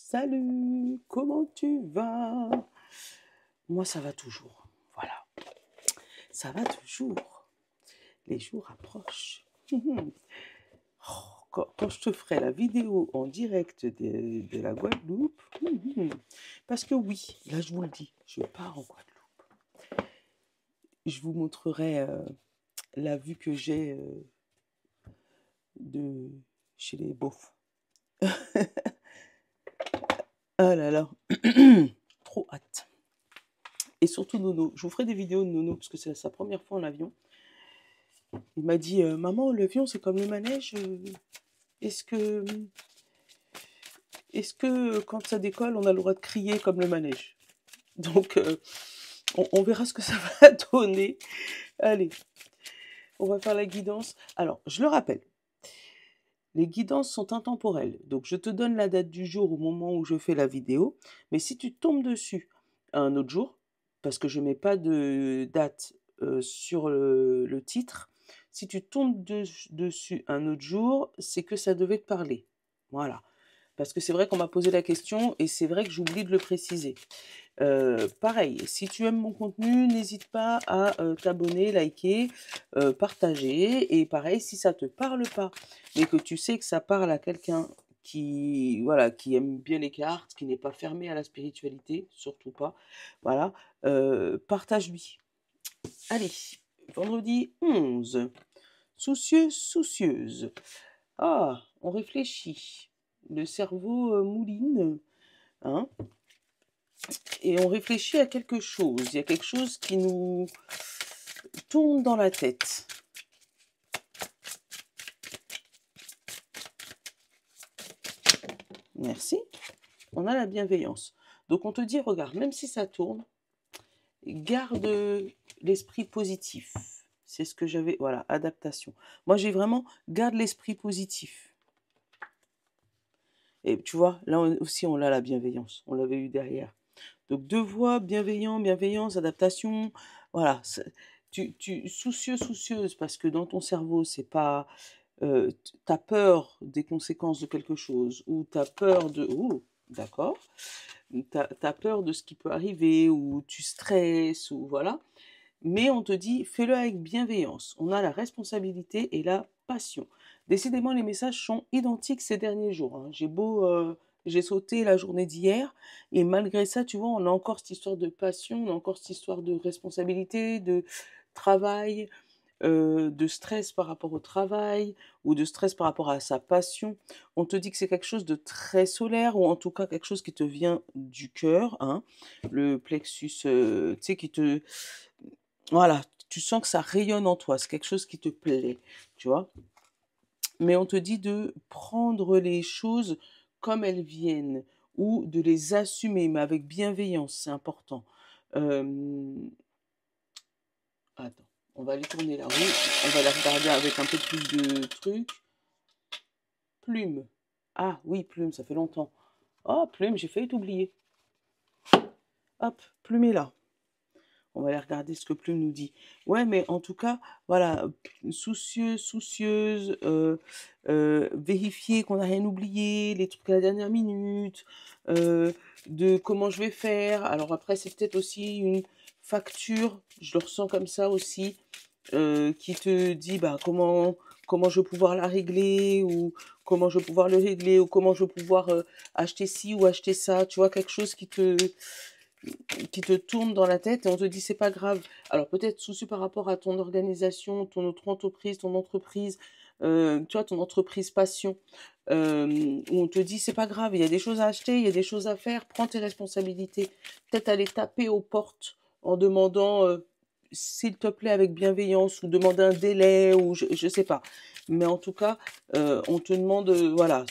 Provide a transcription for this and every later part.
Salut, comment tu vas? Moi, ça va toujours. Voilà, ça va toujours. Les jours approchent. Oh, quand je te ferai la vidéo en direct de la Guadeloupe, parce que oui, là, je vous le dis, je pars en Guadeloupe. Je vous montrerai la vue que j'ai de chez les beaufs. Ah là là, trop hâte. Et surtout Nono. Je vous ferai des vidéos de Nono parce que c'est sa première fois en avion. Il m'a dit maman, l'avion c'est comme le manège. Est-ce que quand ça décolle, on a le droit de crier comme le manège? Donc on verra ce que ça va donner. Allez, on va faire la guidance. Alors, je le rappelle, les guidances sont intemporelles. Donc, je te donne la date du jour au moment où je fais la vidéo. Mais si tu tombes dessus un autre jour, parce que je ne mets pas de date sur le titre, si tu tombes dessus un autre jour, c'est que ça devait te parler. Voilà. Parce que c'est vrai qu'on m'a posé la question et c'est vrai que j'oublie de le préciser. Pareil, si tu aimes mon contenu, n'hésite pas à t'abonner, liker, partager. Et pareil, si ça te parle pas, mais que tu sais que ça parle à quelqu'un qui, voilà, qui aime bien les cartes, qui n'est pas fermé à la spiritualité, surtout pas, voilà, partage-lui. Allez, vendredi 11. Soucieux, soucieuse. Ah, on réfléchit. Le cerveau mouline, hein, et on réfléchit à quelque chose. Il y a quelque chose qui nous tourne dans la tête. Merci. On a la bienveillance. Donc on te dit, regarde, même si ça tourne, garde l'esprit positif. C'est ce que j'avais, voilà, adaptation. Moi j'ai vraiment, garde l'esprit positif. Et tu vois, là aussi on a la bienveillance. On l'avait eu derrière. Donc deux voix, bienveillant, bienveillance, adaptation. Voilà. Soucieux, soucieuse, parce que dans ton cerveau, c'est pas... t'as peur des conséquences de quelque chose, ou t'as peur de... Ouh, d'accord. T'as peur de ce qui peut arriver, ou tu stresses, ou voilà. Mais on te dit, fais-le avec bienveillance. On a la responsabilité et la passion. Décidément, les messages sont identiques ces derniers jours, hein. J'ai sauté la journée d'hier, et malgré ça, tu vois, on a encore cette histoire de passion, on a encore cette histoire de responsabilité, de travail, de stress par rapport au travail, ou de stress par rapport à sa passion. On te dit que c'est quelque chose de très solaire, ou en tout cas quelque chose qui te vient du cœur, hein. Le plexus, tu sais, qui te... Voilà, tu sens que ça rayonne en toi, c'est quelque chose qui te plaît, tu vois. Mais on te dit de prendre les choses comme elles viennent, ou de les assumer, mais avec bienveillance, c'est important. Euh, Attends, on va aller tourner la roue, on va la regarder avec un peu plus de trucs. Plume. Ah oui, plume, ça fait longtemps. Oh, plume, j'ai failli t'oublier. Hop, plume est là. On va aller regarder ce que Plume nous dit. Ouais, mais en tout cas, voilà, soucieux, soucieuse, vérifier qu'on n'a rien oublié, les trucs à la dernière minute, de comment je vais faire. Alors après, c'est peut-être aussi une facture, je le ressens comme ça aussi, qui te dit bah, comment je vais pouvoir la régler, ou comment je vais pouvoir le régler, ou comment je vais pouvoir acheter ci ou acheter ça. Tu vois, quelque chose qui te tourne dans la tête, et on te dit c'est pas grave. Alors peut-être souci par rapport à ton organisation, ton autre entreprise, ton entreprise, tu vois, ton entreprise passion, où on te dit c'est pas grave, il y a des choses à acheter, il y a des choses à faire, prends tes responsabilités. Peut-être aller taper aux portes en demandant s'il te plaît avec bienveillance, ou demander un délai, ou je sais pas. Mais en tout cas, on te demande, voilà,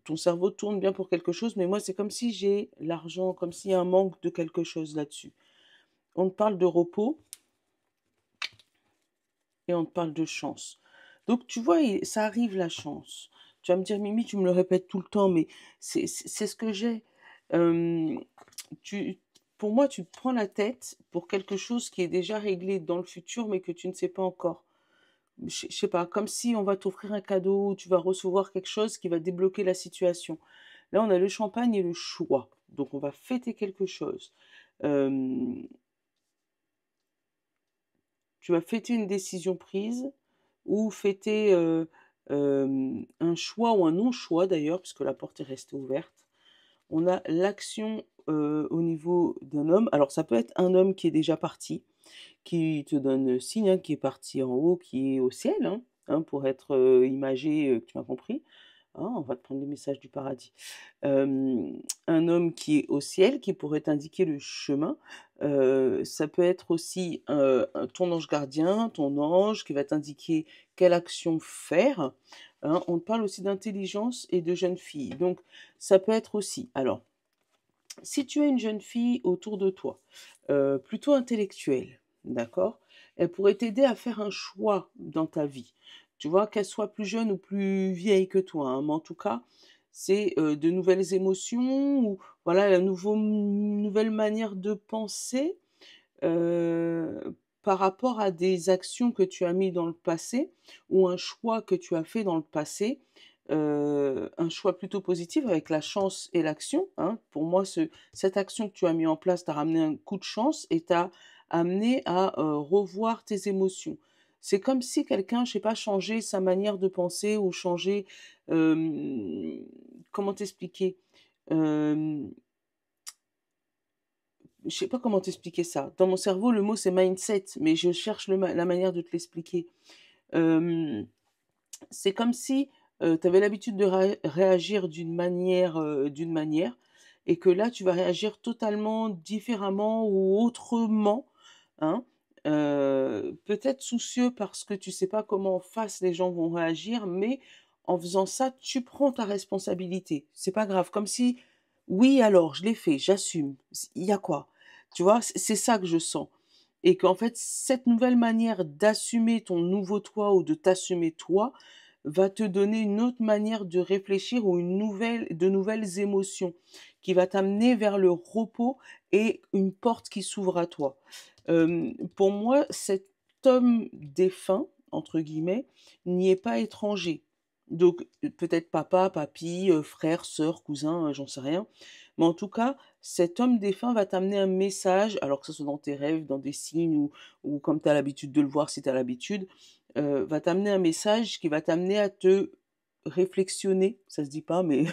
ton cerveau tourne bien pour quelque chose, mais moi, c'est comme si j'ai l'argent, comme s'il y a un manque de quelque chose là-dessus. On te parle de repos et on te parle de chance. Donc, tu vois, ça arrive la chance. Tu vas me dire, Mimi, tu me le répètes tout le temps, mais c'est ce que j'ai. Euh, tu, pour moi, tu te prends la tête pour quelque chose qui est déjà réglé dans le futur, mais que tu ne sais pas encore. Je sais pas, comme si on va t'offrir un cadeau, ou tu vas recevoir quelque chose qui va débloquer la situation. Là, on a le champagne et le choix. Donc, on va fêter quelque chose. Euh, Tu vas fêter une décision prise ou fêter un choix ou un non-choix d'ailleurs, puisque la porte est restée ouverte. On a l'action au niveau d'un homme. Alors, ça peut être un homme qui est déjà parti, qui te donne signe, hein, qui est parti en haut, qui est au ciel, pour être imagé, tu m'as compris. Ah, on va te prendre les messages du paradis. Un homme qui est au ciel, qui pourrait t'indiquer le chemin. Ça peut être aussi ton ange gardien, ton ange, qui va t'indiquer quelle action faire. On te parle aussi d'intelligence et de jeune fille. Donc, ça peut être aussi. Alors, si tu as une jeune fille autour de toi, plutôt intellectuelle, d'accord, elle pourrait t'aider à faire un choix dans ta vie. Tu vois, qu'elle soit plus jeune ou plus vieille que toi, mais en tout cas, c'est de nouvelles émotions ou voilà, nouvelle manière de penser par rapport à des actions que tu as mis dans le passé ou un choix que tu as fait dans le passé, un choix plutôt positif avec la chance et l'action, hein. Pour moi, cette action que tu as mis en place t'a ramené un coup de chance et t'a amené à revoir tes émotions. C'est comme si quelqu'un, je sais pas, changeait sa manière de penser ou changeait, comment t'expliquer? Euh, je sais pas comment t'expliquer ça. Dans mon cerveau, le mot c'est mindset, mais je cherche la manière de te l'expliquer. Euh, c'est comme si tu avais l'habitude de réagir d'une manière, et que là tu vas réagir totalement différemment ou autrement, hein. Peut-être soucieux parce que tu sais pas comment en face les gens vont réagir, mais en faisant ça, tu prends ta responsabilité. C'est pas grave, comme si oui alors je l'ai fait, j'assume. Il y a quoi? Tu vois, c'est ça que je sens. Et qu'en fait, cette nouvelle manière d'assumer ton nouveau toi ou de t'assumer toi va te donner une autre manière de réfléchir ou de nouvelles émotions qui va t'amener vers le repos et une porte qui s'ouvre à toi. Pour moi, cet homme défunt, entre guillemets, n'y est pas étranger. Donc, peut-être papa, papy, frère, sœur, cousin, j'en sais rien. Mais en tout cas, cet homme défunt va t'amener un message, alors que ce soit dans tes rêves, dans des signes, ou comme tu as l'habitude de le voir si tu as l'habitude, va t'amener un message qui va t'amener à te réflexionner, ça se dit pas, mais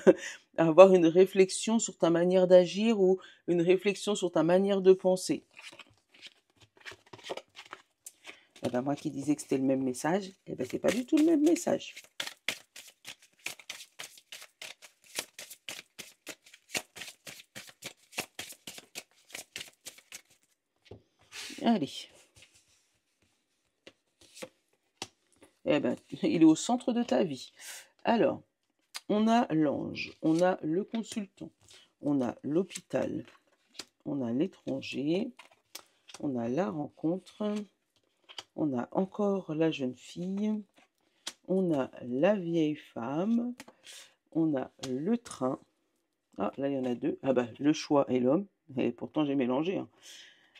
à avoir une réflexion sur ta manière d'agir ou une réflexion sur ta manière de penser. Eh ben moi qui disais que c'était le même message, eh ben c'est pas du tout le même message. Allez. Eh ben, il est au centre de ta vie. Alors, on a l'ange, on a le consultant, on a l'hôpital, on a l'étranger, on a la rencontre, on a encore la jeune fille, on a la vieille femme, on a le train. Ah, là, il y en a deux. Ah bah, le choix et l'homme. Et pourtant, j'ai mélangé, hein.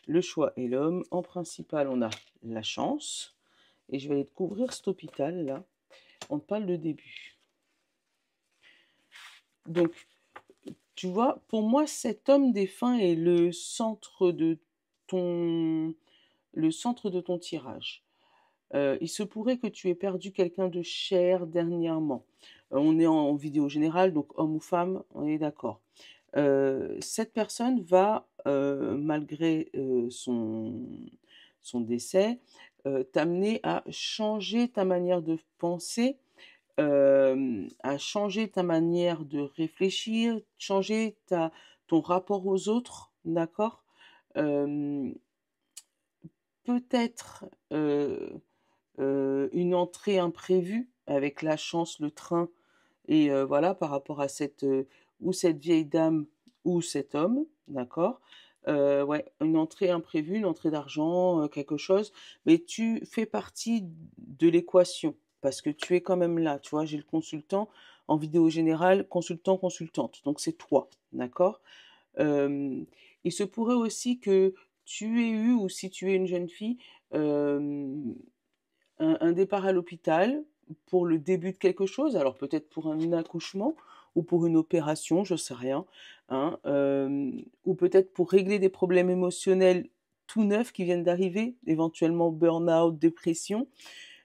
Le choix et l'homme. En principal, on a la chance. Et je vais aller te couvrir cet hôpital, là. On te parle de début. Donc, tu vois, pour moi, cet homme défunt est le centre de ton tirage. Il se pourrait que tu aies perdu quelqu'un de cher dernièrement. On est en vidéo générale, donc homme ou femme, on est d'accord. Cette personne va, malgré son décès, t'amener à changer ta manière de penser, à changer ta manière de réfléchir, changer ton rapport aux autres, d'accord? Euh, Peut-être une entrée imprévue avec la chance, le train, et voilà, par rapport à ou cette vieille dame ou cet homme, d'accord? Ouais, une entrée imprévue, une entrée d'argent, quelque chose, mais tu fais partie de l'équation parce que tu es quand même là, tu vois? J'ai le consultant en vidéo générale, consultant, consultante, donc c'est toi, d'accord? Hem, il se pourrait aussi que tu aies eu, ou si tu es une jeune fille, hem, un départ à l'hôpital pour le début de quelque chose, alors peut-être pour un accouchement ou pour une opération, je sais rien, hein, ou peut-être pour régler des problèmes émotionnels tout neufs qui viennent d'arriver, éventuellement burn-out, dépression,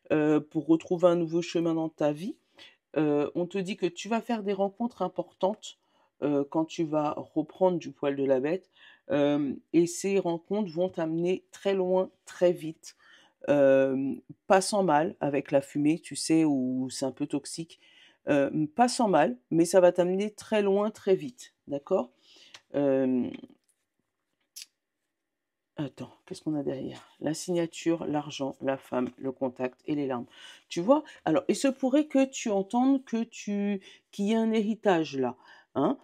pour retrouver un nouveau chemin dans ta vie. On te dit que tu vas faire des rencontres importantes, quand tu vas reprendre du poil de la bête, et ces rencontres vont t'amener très loin, très vite. Pas sans mal avec la fumée, tu sais, où c'est un peu toxique. Pas sans mal, mais ça va t'amener très loin, très vite, d'accord? Hem, Attends, qu'est-ce qu'on a derrière? La signature, l'argent, la femme, le contact et les larmes. Tu vois? Alors, il se pourrait que tu entendes qu'il y ait un héritage là, hein?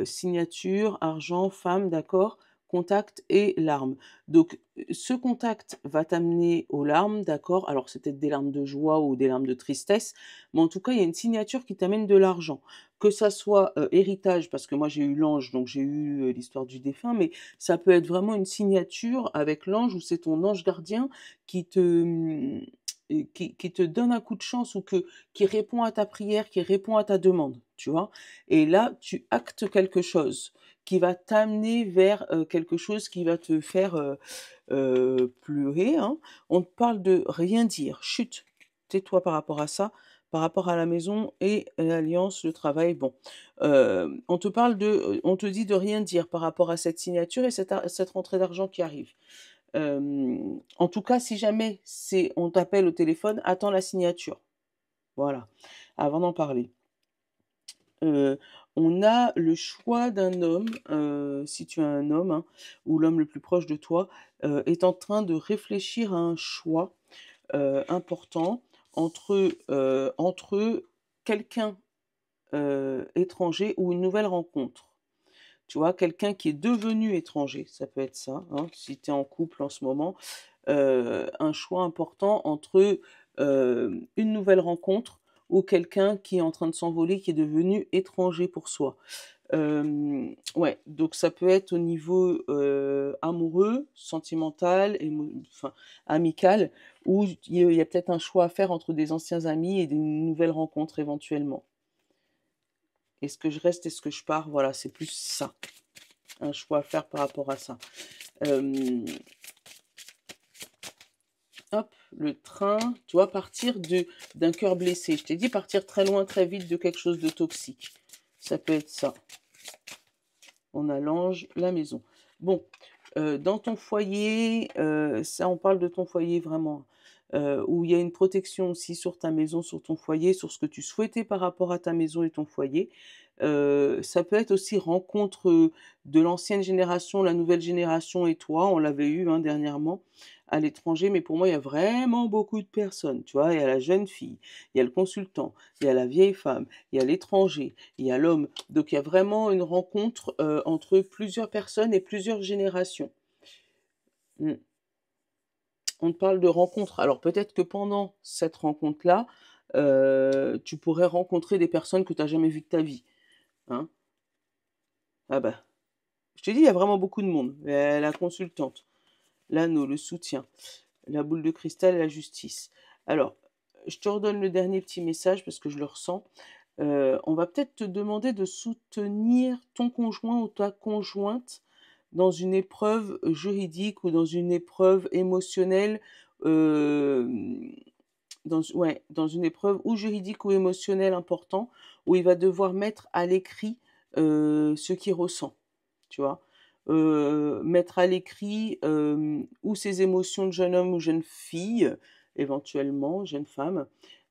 Signature, argent, femme, d'accord? Contact et larmes. Donc, ce contact va t'amener aux larmes, d'accord? Alors, c'est peut-être des larmes de joie ou des larmes de tristesse, mais en tout cas, il y a une signature qui t'amène de l'argent. Que ça soit, héritage, parce que moi j'ai eu l'ange, donc j'ai eu, l'histoire du défunt, mais ça peut être vraiment une signature avec l'ange où c'est ton ange gardien qui te, qui te donne un coup de chance ou qui répond à ta prière, qui répond à ta demande, tu vois? Et là, tu actes quelque chose qui va t'amener vers, quelque chose qui va te faire, pleurer, hein. On te parle de rien dire. Chut! Tais-toi par rapport à ça, par rapport à la maison et l'alliance, le travail, bon. On te parle on te dit de rien dire par rapport à cette signature et cette rentrée d'argent qui arrive. En tout cas, si jamais on t'appelle au téléphone, attends la signature. Voilà, avant d'en parler. Heu, on a le choix d'un homme, si tu es un homme, hein, ou l'homme le plus proche de toi, est en train de réfléchir à un choix, important entre quelqu'un, étranger ou une nouvelle rencontre. Tu vois? Quelqu'un qui est devenu étranger, ça peut être ça, hein, si tu es en couple en ce moment. Un choix important entre, une nouvelle rencontre ou quelqu'un qui est en train de s'envoler, qui est devenu étranger pour soi. Ouais, donc ça peut être au niveau, amoureux, sentimental, enfin amical, ou il y a peut-être un choix à faire entre des anciens amis et des nouvelles rencontres éventuellement. Est-ce que je reste? Est-ce que je pars? Voilà, c'est plus ça, un choix à faire par rapport à ça. Hem Hop, le train, tu vois, partir d'un cœur blessé. Je t'ai dit partir très loin, très vite de quelque chose de toxique. Ça peut être ça. On a l'ange, la maison. Bon, dans ton foyer, ça, on parle de ton foyer vraiment, où il y a une protection aussi sur ta maison, sur ton foyer, sur ce que tu souhaitais par rapport à ta maison et ton foyer. Ça peut être aussi rencontre, de l'ancienne génération, la nouvelle génération et toi. On l'avait eu, hein, dernièrement à l'étranger, mais pour moi, il y a vraiment beaucoup de personnes, tu vois? Il y a la jeune fille, il y a le consultant, il y a la vieille femme, il y a l'étranger, il y a l'homme. Donc il y a vraiment une rencontre, entre plusieurs personnes et plusieurs générations. Mmh. On te parle de rencontre. Alors peut-être que pendant cette rencontre-là, tu pourrais rencontrer des personnes que tu as jamais vues de ta vie, hein. Ah bah, je te dis, il y a vraiment beaucoup de monde. La consultante, l'anneau, le soutien, la boule de cristal et la justice. Alors, je te redonne le dernier petit message parce que je le ressens. On va peut-être te demander de soutenir ton conjoint ou ta conjointe dans une épreuve juridique ou dans une épreuve émotionnelle, hem, dans une épreuve ou juridique ou émotionnelle important, où il va devoir mettre à l'écrit, ce qu'il ressent, tu vois? Mettre à l'écrit, ou ses émotions de jeune homme ou jeune fille, éventuellement, jeune femme.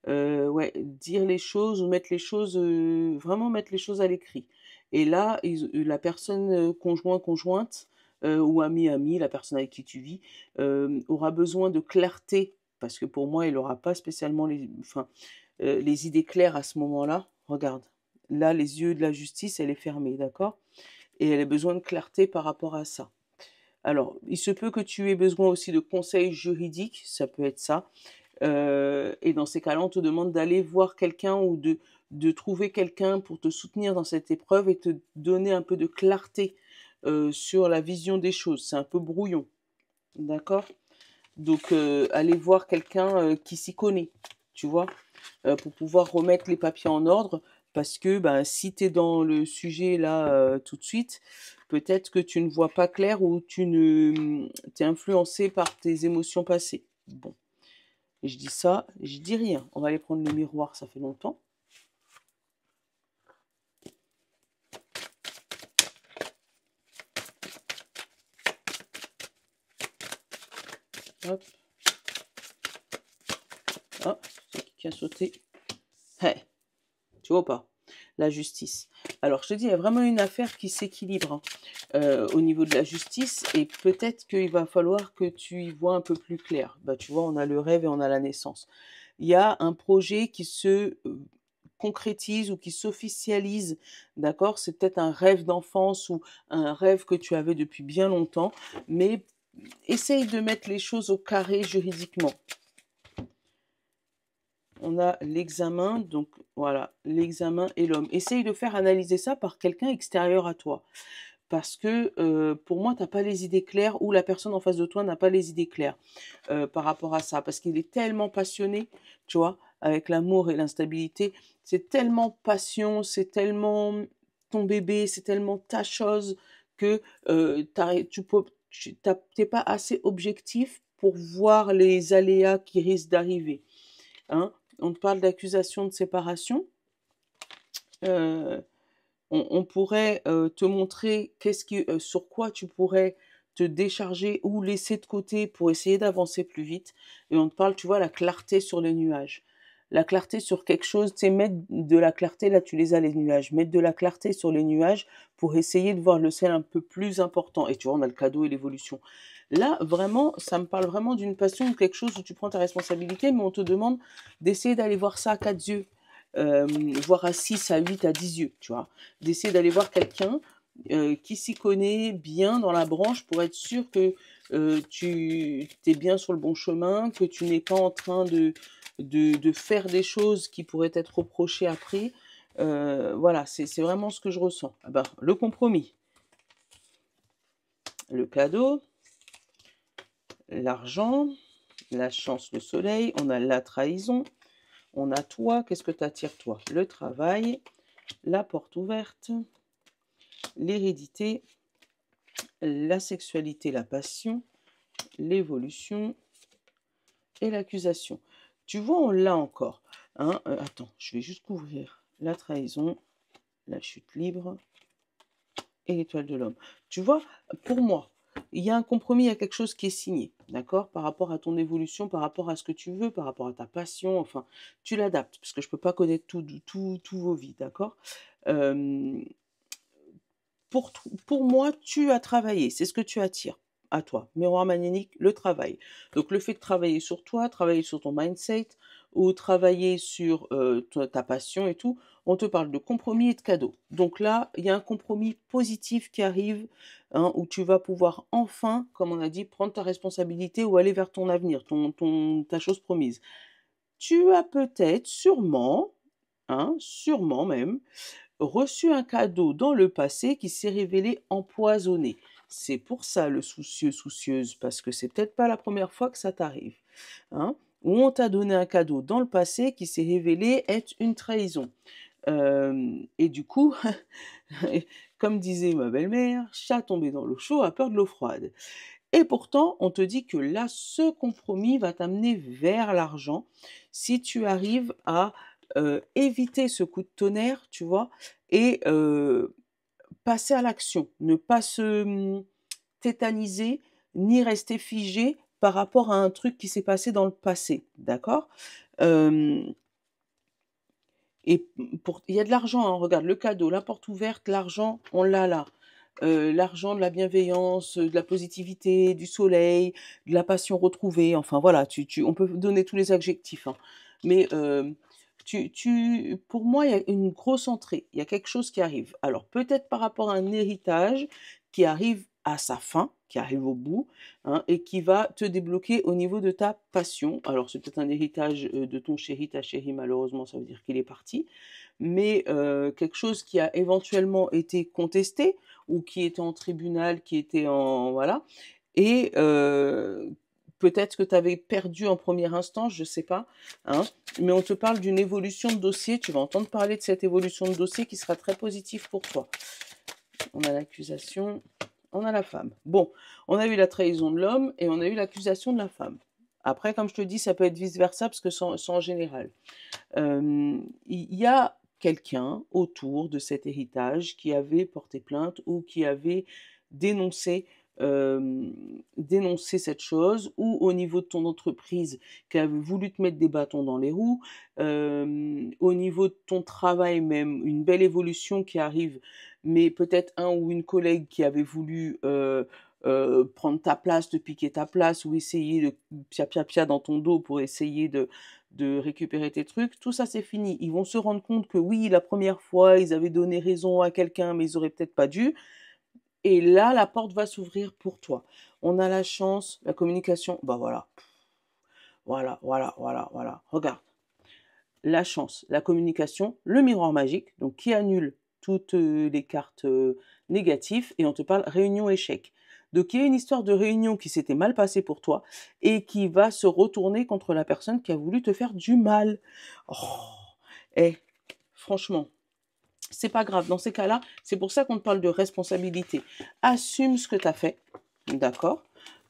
Ouais, dire les choses ou mettre les choses, vraiment mettre les choses à l'écrit. Et là, la personne, conjoint, conjointe, ou ami, ami, la personne avec qui tu vis, aura besoin de clarté parce que pour moi, il aura pas spécialement les idées claires à ce moment-là. Regarde, là, les yeux de la justice, elle est fermée, d'accord? Et elle a besoin de clarté par rapport à ça. Alors, il se peut que tu aies besoin aussi de conseils juridiques, ça peut être ça. Et dans ces cas-là, on te demande d'aller voir quelqu'un ou de trouver quelqu'un pour te soutenir dans cette épreuve et te donner un peu de clarté, sur la vision des choses. C'est un peu brouillon, d'accord? Donc, aller voir quelqu'un, qui s'y connaît, tu vois? Pour pouvoir remettre les papiers en ordre parce que ben, si tu es dans le sujet là tout de suite, peut-être que tu ne vois pas clair ou tu ne t'es influencé par tes émotions passées. Bon, et je dis ça, je dis rien. On va aller prendre le miroir, ça fait longtemps. Hop. Ah, c'est qui a sauté. Hey, tu vois pas? La justice. Alors, je te dis, il y a vraiment une affaire qui s'équilibre au niveau de la justice et peut-être qu'il va falloir que tu y vois un peu plus clair. Bah, tu vois, on a le rêve et on a la naissance. Il y a un projet qui se concrétise ou qui s'officialise, d'accord? C'est peut-être un rêve d'enfance ou un rêve que tu avais depuis bien longtemps, mais essaye de mettre les choses au carré juridiquement. On a l'examen, donc voilà, l'examen et l'homme. Essaye de faire analyser ça par quelqu'un extérieur à toi. Parce que pour moi, tu n'as pas les idées claires ou la personne en face de toi n'a pas les idées claires par rapport à ça. Parce qu'il est tellement passionné, tu vois, avec l'amour et l'instabilité. C'est tellement passion, c'est tellement ton bébé, c'est tellement ta chose que tu n'es pas assez objectif pour voir les aléas qui risquent d'arriver. Hein. On te parle d'accusation de séparation. On pourrait te montrer sur quoi tu pourrais te décharger ou laisser de côté pour essayer d'avancer plus vite. Et on te parle, tu vois, la clarté sur les nuages. La clarté sur quelque chose, tu sais, mettre de la clarté, là tu les as les nuages, mettre de la clarté sur les nuages pour essayer de voir le ciel un peu plus important. Et tu vois, on a le cadeau et l'évolution. Là, vraiment, ça me parle vraiment d'une passion, de quelque chose où tu prends ta responsabilité, mais on te demande d'essayer d'aller voir ça à 4 yeux, voire à 6, à 8, à 10 yeux, tu vois. D'essayer d'aller voir quelqu'un qui s'y connaît bien dans la branche pour être sûr que tu es bien sur le bon chemin, que tu n'es pas en train de faire des choses qui pourraient être reprochées après. Voilà, c'est vraiment ce que je ressens. Ah ben, le compromis, le cadeau, l'argent, la chance, le soleil, on a la trahison, on a toi, qu'est-ce que t'attires toi? Le travail, la porte ouverte, l'hérédité, la sexualité, la passion, l'évolution et l'accusation. Tu vois, on l'a encore. Hein, attends, je vais juste couvrir la trahison, la chute libre et l'étoile de l'homme. Tu vois, pour moi, il y a un compromis, il y a quelque chose qui est signé, d'accord? Par rapport à ton évolution, par rapport à ce que tu veux, par rapport à ta passion, enfin, tu l'adaptes, parce que je ne peux pas connaître tous vos vies, d'accord? Euh, pour moi, tu as travaillé, c'est ce que tu attires à toi. Miroir magnétique, le travail. Donc le fait de travailler sur toi, travailler sur ton mindset ou travailler sur ta passion et tout, on te parle de compromis et de cadeaux. Donc là, il y a un compromis positif qui arrive, hein, où tu vas pouvoir enfin, comme on a dit, prendre ta responsabilité ou aller vers ton avenir, ta chose promise. Tu as peut-être, sûrement, hein, sûrement même, reçu un cadeau dans le passé qui s'est révélé empoisonné. C'est pour ça le soucieux, soucieuse, parce que c'est peut-être pas la première fois que ça t'arrive. Hein, où on t'a donné un cadeau dans le passé qui s'est révélé être une trahison. Et du coup, comme disait ma belle-mère, chat tombé dans l'eau chaude a peur de l'eau froide. Et pourtant, on te dit que là, ce compromis va t'amener vers l'argent si tu arrives à éviter ce coup de tonnerre, tu vois, et passer à l'action. Ne pas se tétaniser, ni rester figé par rapport à un truc qui s'est passé dans le passé, d'accord? Euh, et il y a de l'argent, hein, regarde, le cadeau, la porte ouverte, l'argent, on l'a là. L'argent, de la bienveillance, de la positivité, du soleil, de la passion retrouvée, enfin voilà, on peut donner tous les adjectifs. Hein. Mais pour moi, il y a une grosse entrée, il y a quelque chose qui arrive. Alors peut-être par rapport à un héritage qui arrive à sa fin, qui arrive au bout, hein, et qui va te débloquer au niveau de ta passion. Alors c'est peut-être un héritage de ton chéri, ta chérie, malheureusement ça veut dire qu'il est parti, mais quelque chose qui a éventuellement été contesté ou qui était en tribunal, qui était en voilà, et peut-être que tu avais perdu en première instance, je ne sais pas, hein, mais on te parle d'une évolution de dossier. Tu vas entendre parler de cette évolution de dossier qui sera très positive pour toi. On a l'accusation, on a la femme. Bon, on a eu la trahison de l'homme et on a eu l'accusation de la femme. Après, comme je te dis, ça peut être vice-versa parce que c'est en général. Il y a quelqu'un autour de cet héritage qui avait porté plainte ou qui avait dénoncé, dénoncé cette chose, ou au niveau de ton entreprise qui avait voulu te mettre des bâtons dans les roues, au niveau de ton travail même, une belle évolution qui arrive, mais peut-être un ou une collègue qui avait voulu prendre ta place, te piquer ta place, ou essayer de pia dans ton dos pour essayer de récupérer tes trucs, tout ça c'est fini. Ils vont se rendre compte que oui, la première fois, ils avaient donné raison à quelqu'un, mais ils auraient peut-être pas dû. Et là, la porte va s'ouvrir pour toi. On a la chance, la communication, bah voilà. Voilà. Regarde. La chance, la communication, le miroir magique, donc qui annule toutes les cartes négatives, et on te parle réunion échec. Donc il y a une histoire de réunion qui s'était mal passée pour toi et qui va se retourner contre la personne qui a voulu te faire du mal. Oh, et franchement, c'est pas grave. Dans ces cas-là, c'est pour ça qu'on te parle de responsabilité. Assume ce que tu as fait, d'accord,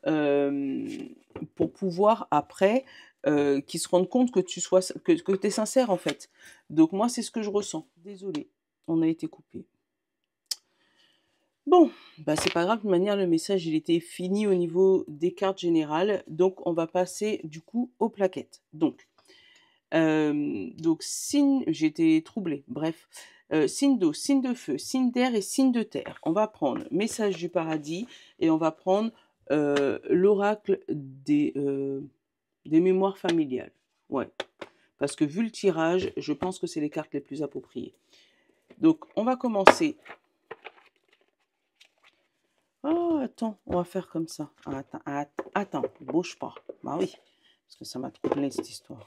pour pouvoir après qu'ils se rendent compte que tu es sincère en fait. Donc moi, c'est ce que je ressens. Désolée, on a été coupé. Bon, bah c'est pas grave, de toute manière, le message, il était fini au niveau des cartes générales. Donc, on va passer du coup aux plaquettes. Donc signe, j'étais troublée, bref. Signe d'eau, signe de feu, signe d'air et signe de terre. On va prendre message du paradis et on va prendre l'oracle des mémoires familiales. Ouais, parce que vu le tirage, je pense que c'est les cartes les plus appropriées. Donc, on va commencer. Oh, attends, on va faire comme ça. Attends, bouge pas. Bah oui, parce que ça m'a troublé cette histoire.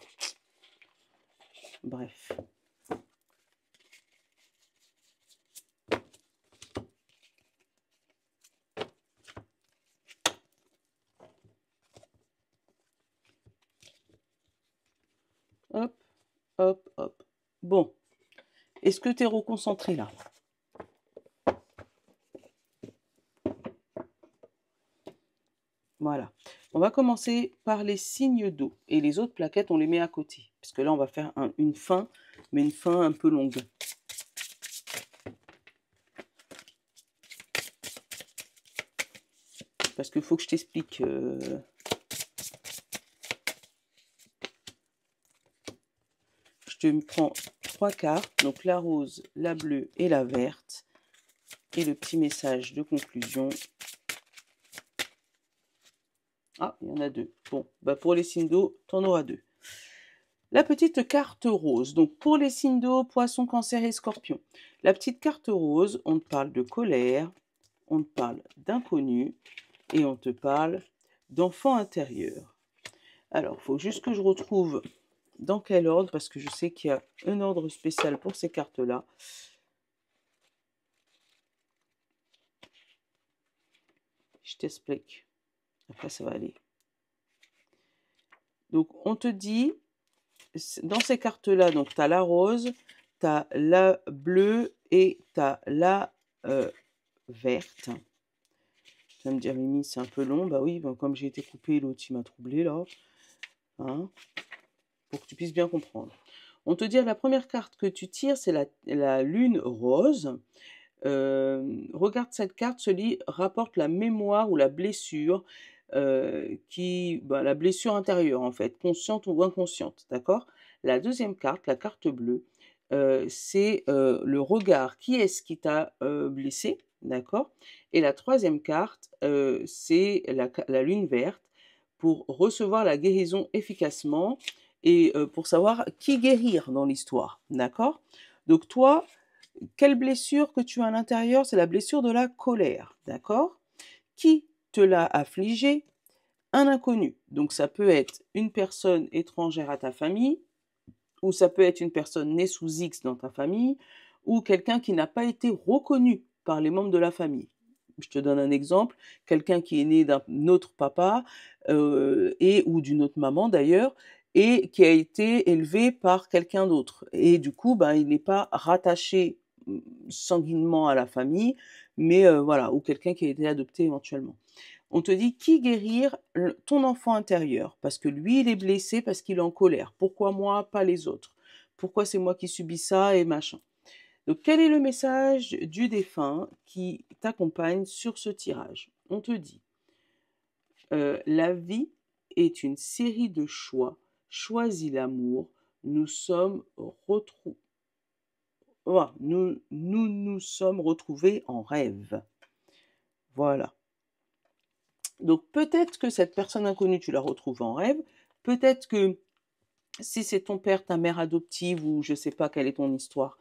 Bref. Hop, hop. Bon, est-ce que tu es reconcentré là? Voilà. On va commencer par les signes d'eau. Et les autres plaquettes, on les met à côté. Parce que là, on va faire une fin, mais une fin un peu longue. Parce qu'il faut que je t'explique. Je te prends 3 cartes. Donc la rose, la bleue et la verte. Et le petit message de conclusion. Ah, il y en a 2. Bon, bah pour les signes d'eau, tu en auras 2. La petite carte rose, donc pour les signes d'eau, poisson, cancer et scorpion. La petite carte rose, on te parle de colère, on te parle d'inconnu et on te parle d'enfant intérieur. Alors, il faut juste que je retrouve dans quel ordre, parce que je sais qu'il y a un ordre spécial pour ces cartes-là. Je t'explique. Après, ça va aller. Donc, on te dit, dans ces cartes-là, donc tu as la rose, tu as la bleue et tu as la verte. Tu vas me dire, Mimi, c'est un peu long. Bah oui, bah, comme j'ai été coupée, l'autre, il m'a troublé là. Hein, pour que tu puisses bien comprendre. On te dit, la première carte que tu tires, c'est la lune rose. Regarde cette carte, rapporte la mémoire ou la blessure, la blessure intérieure en fait, consciente ou inconsciente, d'accord? La deuxième carte, la carte bleue, c'est le regard. Qui est-ce qui t'a blessé, d'accord? Et la troisième carte, c'est la lune verte pour recevoir la guérison efficacement et pour savoir qui guérir dans l'histoire, d'accord? Donc toi, quelle blessure que tu as à l'intérieur? C'est la blessure de la colère, d'accord? Qui te l'a affligé? Un inconnu. Donc ça peut être une personne étrangère à ta famille, ou ça peut être une personne née sous X dans ta famille, ou quelqu'un qui n'a pas été reconnu par les membres de la famille. Je te donne un exemple, quelqu'un qui est né d'un autre papa et ou d'une autre maman d'ailleurs, et qui a été élevé par quelqu'un d'autre. Et du coup, ben, il n'est pas rattaché sanguinement à la famille, mais voilà, ou quelqu'un qui a été adopté éventuellement. On te dit qui guérir ton enfant intérieur, parce que lui, il est blessé, parce qu'il est en colère. Pourquoi moi, pas les autres? Pourquoi c'est moi qui subis ça et machin? Donc, quel est le message du défunt qui t'accompagne sur ce tirage? On te dit, la vie est une série de choix. Choisis l'amour. Nous sommes retrouvés. Nous sommes retrouvés en rêve. Voilà. Donc peut-être que cette personne inconnue, tu la retrouves en rêve. Peut-être que si c'est ton père, ta mère adoptive ou je sais pas quelle est ton histoire,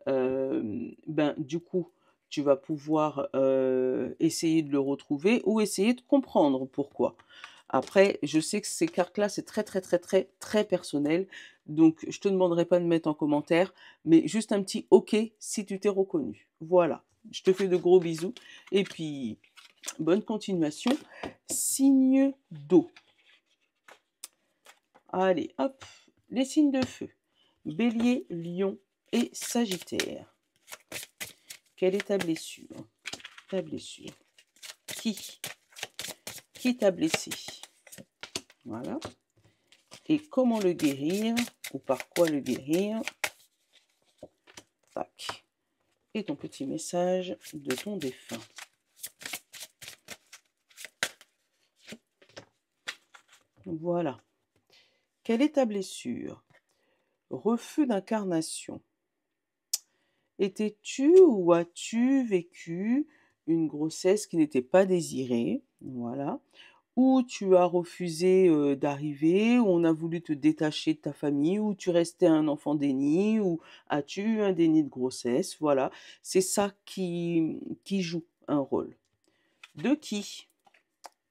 ben du coup, tu vas pouvoir essayer de le retrouver ou essayer de comprendre pourquoi. Après, je sais que ces cartes-là, c'est très, très, très, très, très personnel. Donc, je te demanderai pas de mettre en commentaire, mais juste un petit OK si tu t'es reconnu. Voilà. Je te fais de gros bisous. Et puis, bonne continuation. Signe d'eau. Allez, hop. Les signes de feu. Bélier, Lion et Sagittaire. Quelle est ta blessure? Ta blessure. Qui t'a blessé? Voilà. Et comment le guérir? Ou par quoi le guérir? Tac. Et ton petit message de ton défunt. Voilà. Quelle est ta blessure? Refus d'incarnation. Étais-tu ou as-tu vécu une grossesse qui n'était pas désirée? Voilà. Ou tu as refusé d'arriver, ou on a voulu te détacher de ta famille, ou tu restais un enfant déni, ou as-tu eu un déni de grossesse? Voilà. C'est ça qui joue un rôle. De qui?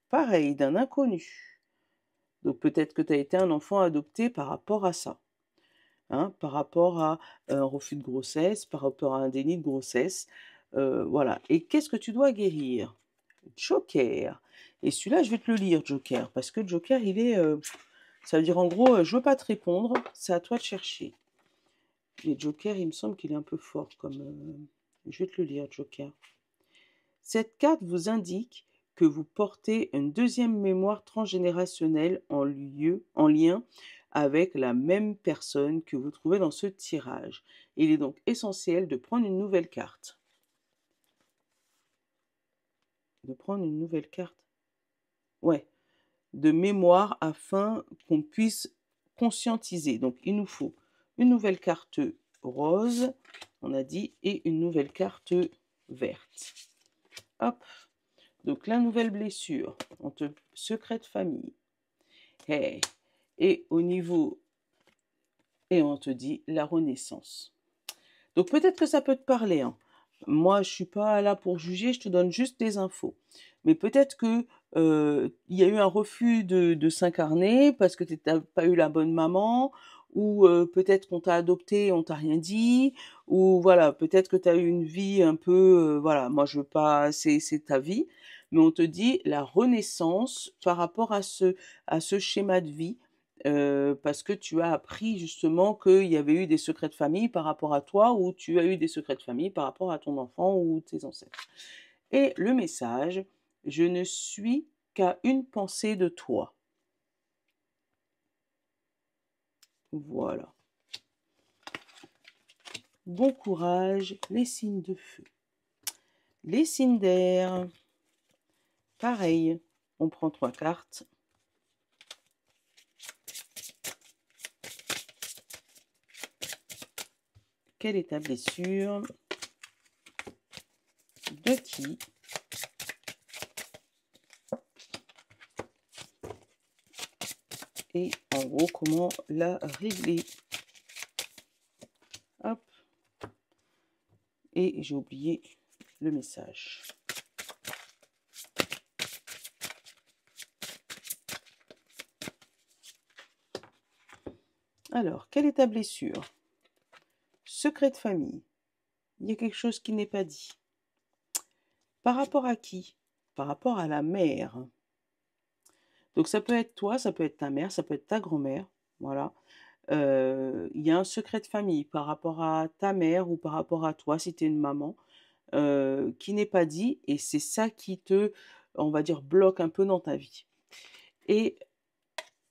Pareil, d'un inconnu. Donc peut-être que tu as été un enfant adopté par rapport à ça. Hein, par rapport à un refus de grossesse, par rapport à un déni de grossesse. Voilà. Et qu'est-ce que tu dois guérir? Joker. Et celui-là, je vais te le lire, Joker, parce que Joker, il est... ça veut dire en gros, je veux pas te répondre, c'est à toi de chercher. Et Joker, il me semble qu'il est un peu fort comme... je vais te le lire, Joker. Cette carte vous indique que vous portez une deuxième mémoire transgénérationnelle en lien avec la même personne que vous trouvez dans ce tirage. Il est donc essentiel de prendre une nouvelle carte. De prendre une nouvelle carte. Ouais, de mémoire afin qu'on puisse conscientiser. Donc, il nous faut une nouvelle carte rose, on a dit, et une nouvelle carte verte. Hop. Donc, la nouvelle blessure, secret de famille. Hey. Et au niveau, et on te dit la renaissance. Donc, peut-être que ça peut te parler, hein. Moi, je suis pas là pour juger, je te donne juste des infos. Mais peut-être que il y a eu un refus de s'incarner parce que tu n'as pas eu la bonne maman, ou peut-être qu'on t'a adopté et on t'a rien dit, ou voilà, peut-être que tu as eu une vie un peu, voilà, moi je veux pas, c'est ta vie, mais on te dit la renaissance par rapport à ce schéma de vie, parce que tu as appris justement qu'il y avait eu des secrets de famille par rapport à toi, ou tu as eu des secrets de famille par rapport à ton enfant ou tes ancêtres. Et le message, je ne suis qu'à une pensée de toi. Voilà. Bon courage, les signes de feu. Les signes d'air, pareil, on prend 3 cartes. Quelle est ta blessure? De qui? Et en gros, comment la régler? Hop. Et j'ai oublié le message. Alors, quelle est ta blessure? Secret de famille. Il y a quelque chose qui n'est pas dit. Par rapport à qui? Par rapport à la mère. Donc ça peut être toi, ça peut être ta mère, ça peut être ta grand-mère, voilà. Il y a un secret de famille par rapport à ta mère ou par rapport à toi, si tu es une maman, qui n'est pas dit et c'est ça qui te, on va dire, bloque un peu dans ta vie. Et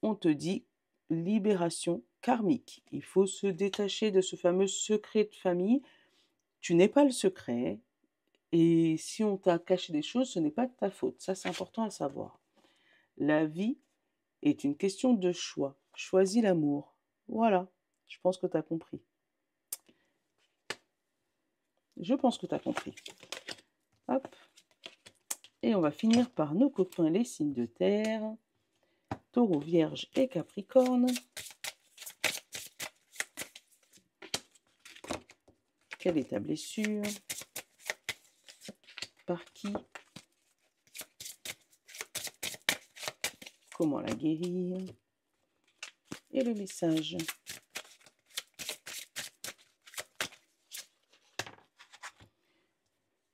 on te dit libération karmique. Il faut se détacher de ce fameux secret de famille. Tu n'es pas le secret et si on t'a caché des choses, ce n'est pas de ta faute. Ça, c'est important à savoir. La vie est une question de choix. Choisis l'amour. Voilà, je pense que tu as compris. Je pense que tu as compris. Hop. Et on va finir par nos copains les signes de terre. Taureau, Vierge et Capricorne. Quelle est ta blessure? Par qui? Comment la guérir? Et le message.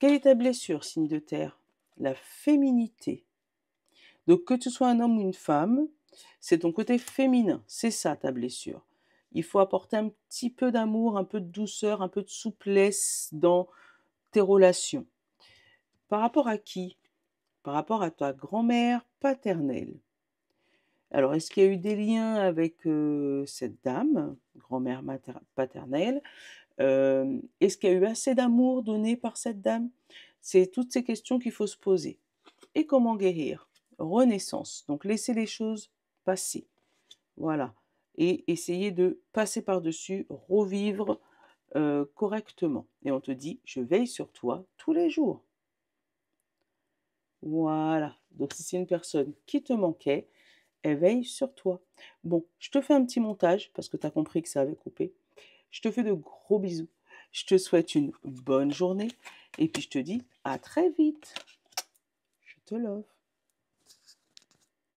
Quelle est ta blessure, signe de terre? La féminité. Donc que tu sois un homme ou une femme, c'est ton côté féminin. C'est ça ta blessure. Il faut apporter un petit peu d'amour, un peu de douceur, un peu de souplesse dans tes relations. Par rapport à qui? Par rapport à ta grand-mère paternelle. Alors, est-ce qu'il y a eu des liens avec cette dame, grand-mère paternelle? Est-ce qu'il y a eu assez d'amour donné par cette dame? C'est toutes ces questions qu'il faut se poser. Et comment guérir? Renaissance. Donc, laisser les choses passer. Voilà. Et essayer de passer par-dessus, revivre correctement. Et on te dit, je veille sur toi tous les jours. Voilà. Donc, si c'est une personne qui te manquait, elle veille sur toi. Bon, je te fais un petit montage parce que tu as compris que ça avait coupé. Je te fais de gros bisous. Je te souhaite une bonne journée et puis je te dis à très vite. Je te love.